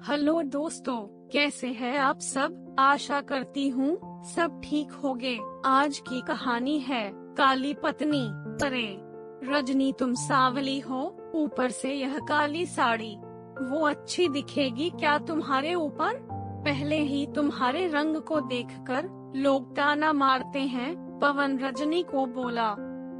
Hello दोस्तों, कैसे हैं आप सब। आशा करती हूँ सब ठीक होंगे। आज की कहानी है काली पत्नी। अरे रजनी, तुम सांवली हो, ऊपर से यह काली साड़ी, वो अच्छी दिखेगी क्या तुम्हारे ऊपर। पहले ही तुम्हारे रंग को देखकर लोग ताना मारते हैं। पवन रजनी को बोला।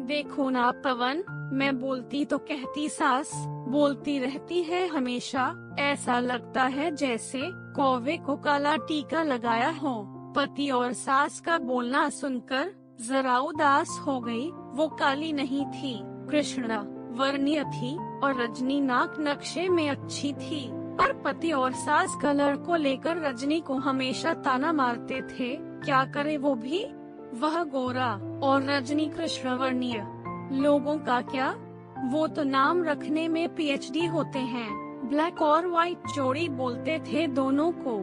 देखो ना पवन, मैं बोलती तो कहती सास बोलती रहती है हमेशा। ऐसा लगता है जैसे कौवे को काला टीका लगाया हो। पति और सास का बोलना सुनकर जरा उदास हो गई। वो काली नहीं थी, कृष्ण वर्णीय थी और रजनी नाक नक्शे में अच्छी थी। पर पति और सास कलर को लेकर रजनी को हमेशा ताना मारते थे। क्या करे वो भी, वह गोरा और रजनी कृष्ण वर्णीय। लोगों का क्या, वो तो नाम रखने में पीएचडी होते हैं। ब्लैक और व्हाइट जोड़ी बोलते थे दोनों को।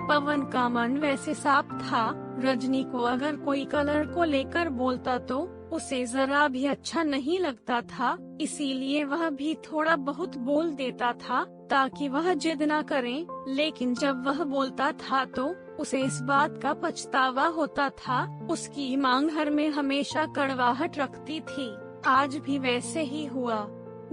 पवन का मन वैसे साफ था। रजनी को अगर कोई कलर को लेकर बोलता तो उसे जरा भी अच्छा नहीं लगता था, इसीलिए वह भी थोड़ा बहुत बोल देता था ताकि वह जिद न करे। लेकिन जब वह बोलता था तो उसे इस बात का पछतावा होता था। उसकी मांग हर में हमेशा कड़वाहट रखती थी। आज भी वैसे ही हुआ।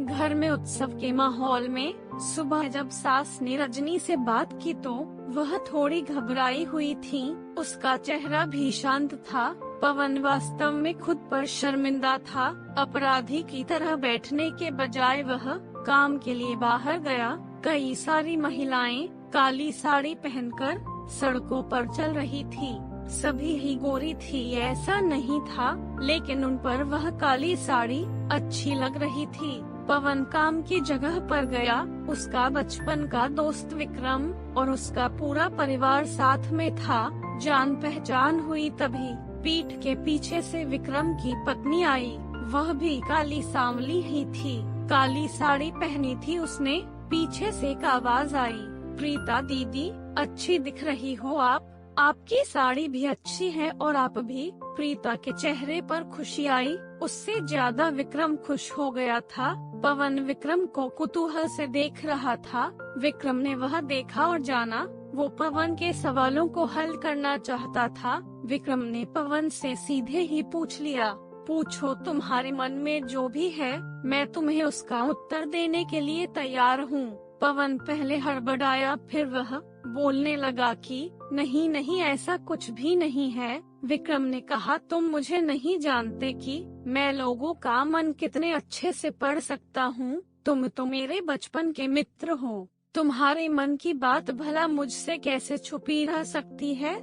घर में उत्सव के माहौल में सुबह जब सास ने रजनी से बात की तो वह थोड़ी घबराई हुई थी। उसका चेहरा भी शांत था। पवन वास्तव में खुद पर शर्मिंदा था। अपराधी की तरह बैठने के बजाय वह काम के लिए बाहर गया। कई सारी महिलाएं काली साड़ी पहनकर सड़कों पर चल रही थी। सभी ही गोरी थी ऐसा नहीं था, लेकिन उन पर वह काली साड़ी अच्छी लग रही थी। पवन काम की जगह पर गया। उसका बचपन का दोस्त विक्रम और उसका पूरा परिवार साथ में था। जान पहचान हुई तभी पीठ के पीछे से विक्रम की पत्नी आई। वह भी काली सांवली ही थी, काली साड़ी पहनी थी उसने। पीछे से एक आवाज आई, प्रीता दीदी अच्छी दिख रही हो आप, आपकी साड़ी भी अच्छी है और आप भी। प्रीता के चेहरे पर खुशी आई, उससे ज्यादा विक्रम खुश हो गया था। पवन विक्रम को कुतूहल से देख रहा था। विक्रम ने वह देखा और जाना। वो पवन के सवालों को हल करना चाहता था। विक्रम ने पवन से सीधे ही पूछ लिया, पूछो तुम्हारे मन में जो भी है, मैं तुम्हें उसका उत्तर देने के लिए तैयार हूँ। पवन पहले हड़बड़ाया, फिर वह बोलने लगा कि नहीं नहीं, ऐसा कुछ भी नहीं है। विक्रम ने कहा, तुम मुझे नहीं जानते कि मैं लोगों का मन कितने अच्छे से पढ़ सकता हूँ। तुम तो मेरे बचपन के मित्र हो। तुम्हारे मन की बात भला मुझसे कैसे छुपी रह सकती है।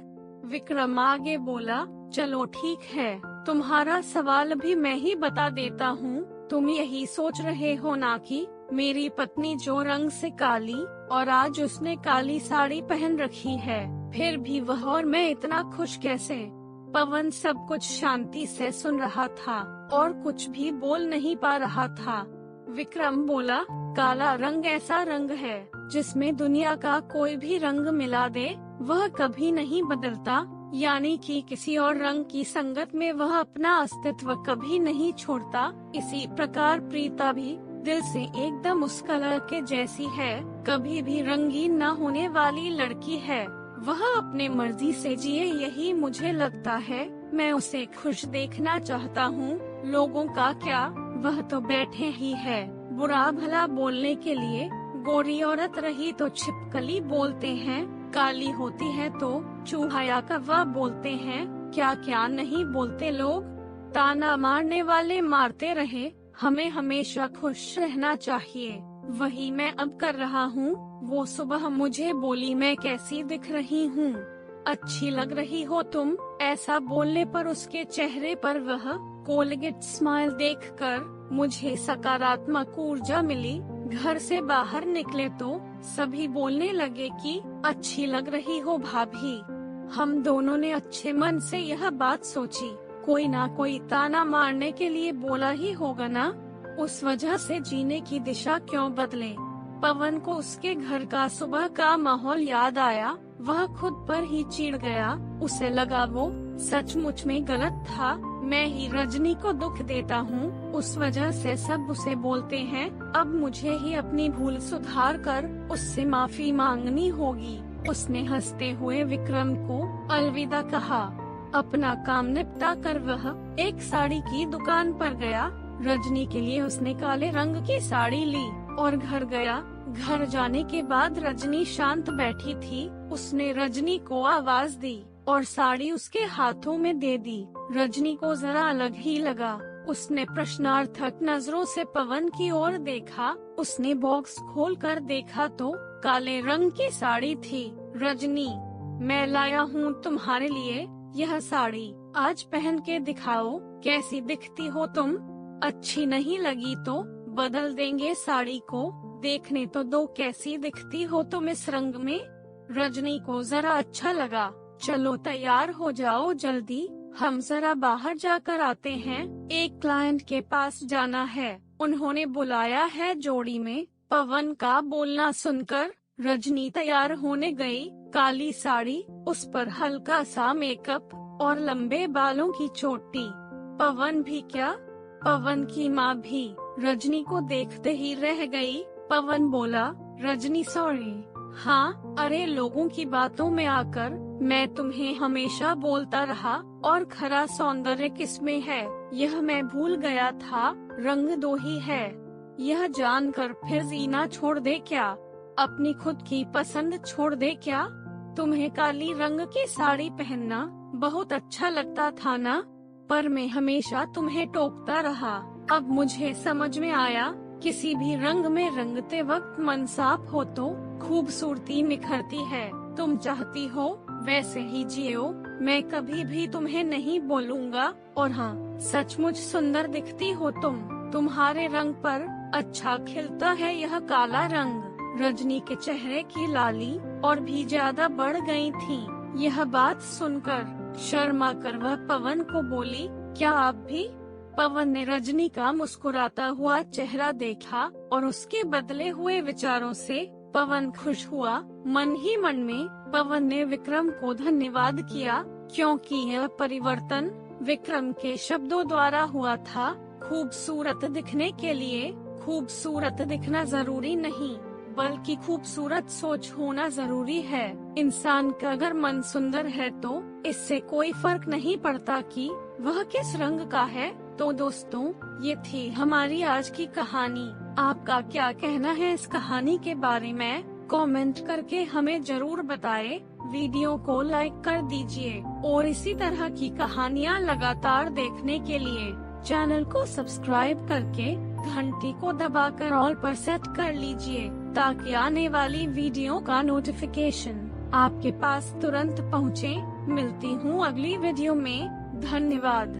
विक्रम आगे बोला, चलो ठीक है, तुम्हारा सवाल भी मैं ही बता देता हूँ। तुम यही सोच रहे हो ना कि मेरी पत्नी जो रंग से काली और आज उसने काली साड़ी पहन रखी है, फिर भी वह और मैं इतना खुश कैसे। पवन सब कुछ शांति से सुन रहा था और कुछ भी बोल नहीं पा रहा था। विक्रम बोला, काला रंग ऐसा रंग है जिसमें दुनिया का कोई भी रंग मिला दे वह कभी नहीं बदलता, यानी कि किसी और रंग की संगत में वह अपना अस्तित्व कभी नहीं छोड़ता। इसी प्रकार प्रीता भी दिल से एकदम उस कलर के जैसी है, कभी भी रंगीन न होने वाली लड़की है। वह अपने मर्जी से जिए, यही मुझे लगता है। मैं उसे खुश देखना चाहता हूँ। लोगों का क्या, वह तो बैठे ही है बुरा भला बोलने के लिए। गोरी औरत रही तो छिपकली बोलते हैं, काली होती है तो चूहा या कौवा बोलते हैं। क्या क्या नहीं बोलते लोग। ताना मारने वाले मारते रहे, हमें हमेशा खुश रहना चाहिए। वही मैं अब कर रहा हूँ। वो सुबह मुझे बोली, मैं कैसी दिख रही हूँ, अच्छी लग रही हो तुम। ऐसा बोलने पर उसके चेहरे पर वह कोलगेट स्माइल देखकर मुझे सकारात्मक ऊर्जा मिली। घर से बाहर निकले तो सभी बोलने लगे कि अच्छी लग रही हो भाभी। हम दोनों ने अच्छे मन से यह बात सोची, कोई ना कोई ताना मारने के लिए बोला ही होगा ना, उस वजह से जीने की दिशा क्यों बदले। पवन को उसके घर का सुबह का माहौल याद आया। वह खुद पर ही चिढ़ गया। उसे लगा वो सचमुच में गलत था, मैं ही रजनी को दुख देता हूँ, उस वजह से सब उसे बोलते हैं। अब मुझे ही अपनी भूल सुधार कर उससे माफी मांगनी होगी। उसने हंसते हुए विक्रम को अलविदा कहा। अपना काम निपटा कर वह एक साड़ी की दुकान पर गया। रजनी के लिए उसने काले रंग की साड़ी ली और घर गया। घर जाने के बाद रजनी शांत बैठी थी। उसने रजनी को आवाज दी और साड़ी उसके हाथों में दे दी। रजनी को जरा अलग ही लगा। उसने प्रश्नार्थक नजरों से पवन की ओर देखा। उसने बॉक्स खोलकर देखा तो काले रंग की साड़ी थी। रजनी, मैं लाया हूँ तुम्हारे लिए यह साड़ी, आज पहन के दिखाओ कैसी दिखती हो तुम। अच्छी नहीं लगी तो बदल देंगे साड़ी को, देखने तो दो कैसी दिखती हो तुम इस रंग में। रजनी को जरा अच्छा लगा। चलो तैयार हो जाओ जल्दी, हम जरा बाहर जाकर आते हैं, एक क्लाइंट के पास जाना है, उन्होंने बुलाया है जोड़ी में। पवन का बोलना सुनकर रजनी तैयार होने गई। काली साड़ी, उस पर हल्का सा मेकअप और लंबे बालों की चोटी। पवन भी क्या, पवन की माँ भी रजनी को देखते ही रह गई। पवन बोला, रजनी सॉरी। हाँ, अरे लोगों की बातों में आकर मैं तुम्हें हमेशा बोलता रहा और खरा सौंदर्य किसमें है यह मैं भूल गया था, रंग दो ही है। यह जानकर फिर जीना छोड़ दे क्या, अपनी खुद की पसंद छोड़ दे क्या। तुम्हें काली रंग की साड़ी पहनना बहुत अच्छा लगता था ना, पर मैं हमेशा तुम्हें टोकता रहा। अब मुझे समझ में आया, किसी भी रंग में रंगते वक्त मन साफ हो तो खूबसूरती निखरती है। तुम चाहती हो वैसे ही जियो, मैं कभी भी तुम्हें नहीं बोलूँगा। और हाँ, सचमुच सुंदर दिखती हो तुम, तुम्हारे रंग पर अच्छा खिलता है यह काला रंग। रजनी के चेहरे की लाली और भी ज्यादा बढ़ गई थी। यह बात सुनकर शर्मा कर वह पवन को बोली, क्या आप भी। पवन ने रजनी का मुस्कुराता हुआ चेहरा देखा और उसके बदले हुए विचारों से पवन खुश हुआ। मन ही मन में पवन ने विक्रम को धन्यवाद किया, क्योंकि यह परिवर्तन विक्रम के शब्दों द्वारा हुआ था। खूबसूरत दिखने के लिए खूबसूरत दिखना जरूरी नहीं, बल्कि खूबसूरत सोच होना जरूरी है। इंसान का अगर मन सुंदर है तो इससे कोई फर्क नहीं पड़ता कि वह किस रंग का है। तो दोस्तों, ये थी हमारी आज की कहानी। आपका क्या कहना है इस कहानी के बारे में, कमेंट करके हमें जरूर बताएं। वीडियो को लाइक कर दीजिए और इसी तरह की कहानियाँ लगातार देखने के लिए चैनल को सब्सक्राइब करके घंटी को दबाकर ऑल पर सेट कर लीजिए, ताकि आने वाली वीडियो का नोटिफिकेशन आपके पास तुरंत पहुँचे। मिलती हूँ अगली वीडियो में। धन्यवाद।